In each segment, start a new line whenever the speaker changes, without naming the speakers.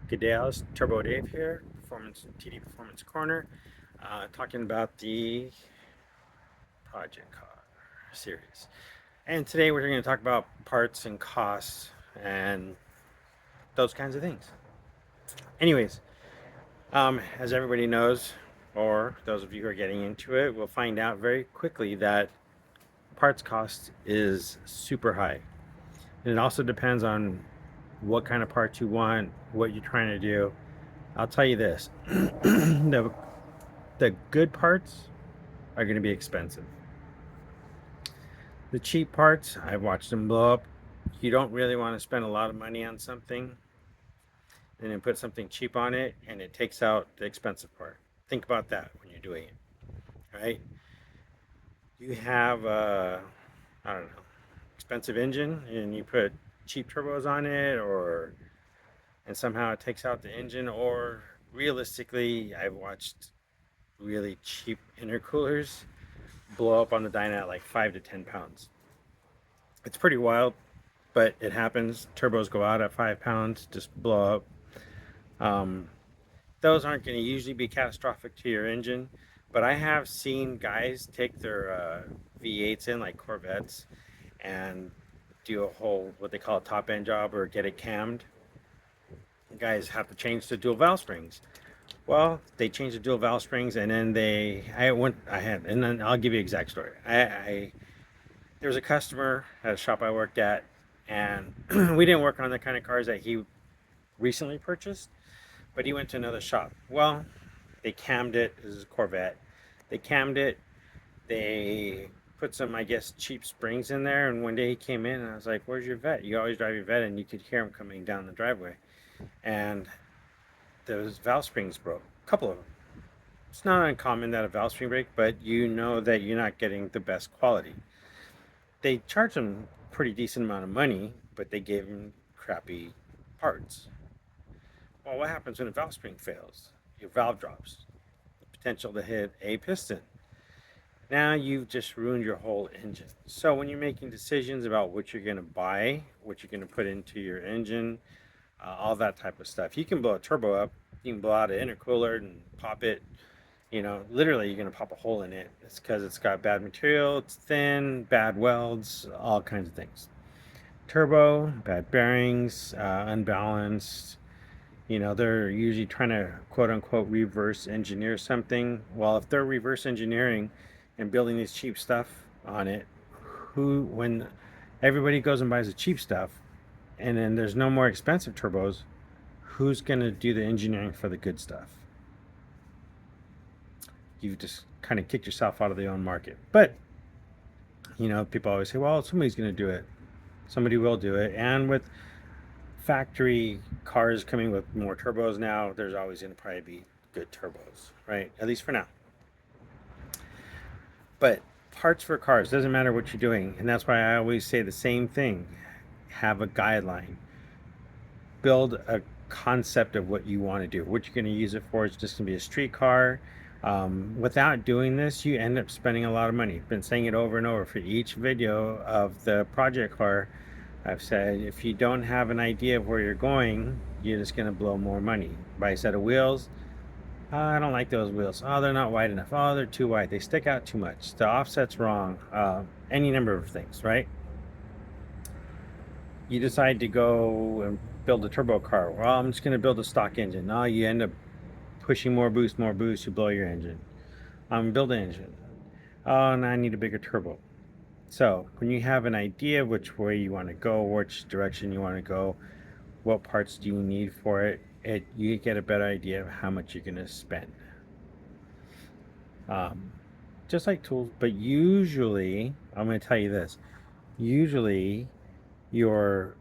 Good day, Alice. TurboDave here, TD Performance Corner, talking about the project car series. And today we're going to talk about parts and costs and those kinds of things. Anyways, as everybody knows, or those of you who are getting into it, will find out very quickly that parts cost is super high. And it also depends on what kind of parts you want, what you're trying to do. I'll tell you this the good parts are going to be expensive. The cheap parts, I've watched them blow up. You don't really want to spend a lot of money on something and then put something cheap on it and it takes out the expensive part. Think about that when you're doing it, right? You have I don't know, expensive engine and you put cheap turbos on it, or and somehow it takes out the engine, or realistically, I've watched really cheap intercoolers blow up on the dyno at like 5 to 10 pounds. It's pretty wild, but it happens. Turbos go out at 5 pounds, just blow up. Those aren't going to usually be catastrophic to your engine, but I have seen guys take their V8s in, like Corvettes, and do a whole what they call a top end job or get it cammed. Guys have to change the dual valve springs. Well, they changed the dual valve springs, and then and then I'll give you an exact story. There was a customer at a shop I worked at, and we didn't work on the kind of cars that he recently purchased, but he went to another shop. Well, they cammed it. This is a Corvette. They cammed it. They put some, I guess, cheap springs in there. And one day he came in, and I was like, "Where's your vet? You always drive your vet," and you could hear him coming down the driveway. And those valve springs broke. A couple of them. It's not uncommon that a valve spring break, but you know that you're not getting the best quality. They charged him a pretty decent amount of money, but they gave him crappy parts. Well, what happens when a valve spring fails? Your valve drops. The potential to hit a piston. Now you've just ruined your whole engine. So when you're making decisions about what you're going to buy, what you're going to put into your engine, all that type of stuff, you can blow a turbo up, you can blow out an intercooler and pop it. Literally, you're going to pop a hole in it. It's because it's got bad material, it's thin, bad welds, all kinds of things. Turbo, bad bearings, unbalanced. They're usually trying to quote unquote reverse engineer something. Well, if they're reverse engineering and building this cheap stuff on it, when everybody goes and buys the cheap stuff and then there's no more expensive turbos, who's going to do the engineering for the good stuff? You've just kind of kicked yourself out of the own market. But, people always say, well, somebody's going to do it. Somebody will do it. And with factory cars coming with more turbos now, there's always going to probably be good turbos, right? At least for now. But parts for cars, doesn't matter what you're doing. And that's why I always say the same thing. Have a guideline. Build a concept of what you want to do. What you're going to use it for. It's just going to be a street car. Without doing this, you end up spending a lot of money. I've been saying it over and over for each video of the project car. I've said, if you don't have an idea of where you're going, you're just going to blow more money. Buy a set of wheels. Oh, I don't like those wheels. Oh, they're not wide enough. Oh, they're too wide. They stick out too much. The offset's wrong. Any number of things, right? You decide to go and build a turbo car. Well, I'm just going to build a stock engine. No, you end up pushing more boost, you blow your engine. Build an engine. Oh, now I need a bigger turbo. So when you have an idea which way you want to go, which direction you want to go, what parts do you need for it, you get a better idea of how much you're going to spend. Just like tools, but usually, I'm going to tell you this, usually your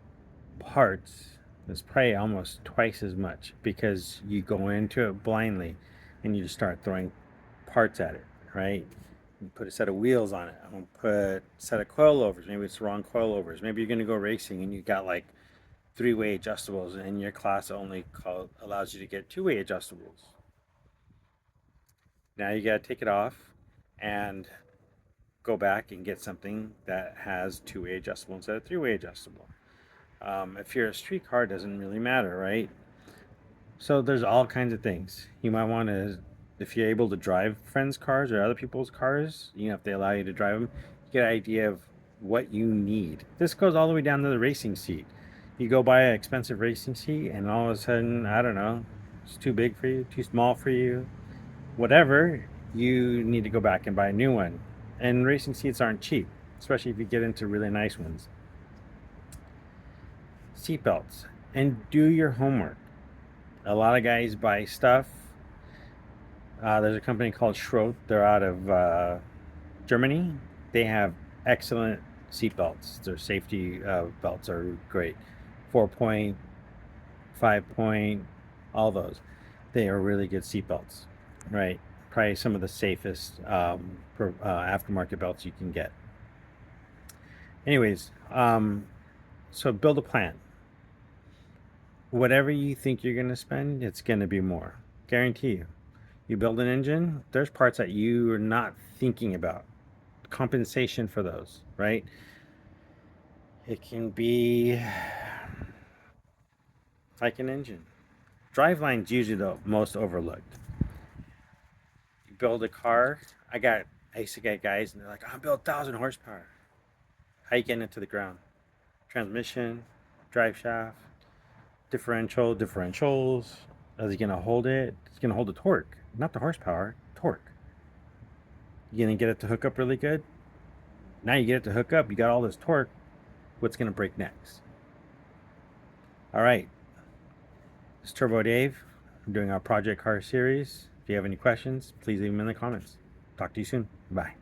parts is probably almost twice as much because you go into it blindly and you just start throwing parts at it, right? You put a set of wheels on it. I'm gonna put a set of coilovers. Maybe it's the wrong coilovers. Maybe you're gonna go racing and you got like three-way adjustables, and your class only allows you to get two-way adjustables. Now you gotta take it off and go back and get something that has two-way adjustable instead of three-way adjustable. If you're a street car, it doesn't really matter, right? So there's all kinds of things. You might want to, if you're able to drive friends' cars or other people's cars, if they allow you to drive them, you get an idea of what you need. This goes all the way down to the racing seat. You go buy an expensive racing seat, and all of a sudden, I don't know, it's too big for you, too small for you, whatever. You need to go back and buy a new one. And racing seats aren't cheap, especially if you get into really nice ones. Seatbelts, and do your homework. A lot of guys buy stuff. There's a company called Schroth. They're out of Germany. They have excellent seat belts. Their safety belts are great. 4 point, 5 point, all those. They are really good seat belts, right? Probably some of the safest aftermarket belts you can get. Anyways, so build a plan. Whatever you think you're going to spend, it's going to be more. Guarantee you. You build an engine, there's parts that you are not thinking about. Compensation for those, right? It can be like an engine. Driveline's usually the most overlooked. You build a car. I used to get guys and they're like, I built 1,000 horsepower. How you getting it to the ground? Transmission, drive shaft, differentials. Is he gonna hold it? It's gonna hold the torque, not the horsepower, torque. You gonna get it to hook up really good? Now you get it to hook up, you got all this torque. What's gonna break next? All right, it's Turbo Dave. I'm doing our Project Car series. If you have any questions, please leave them in the comments. Talk to you soon. Bye.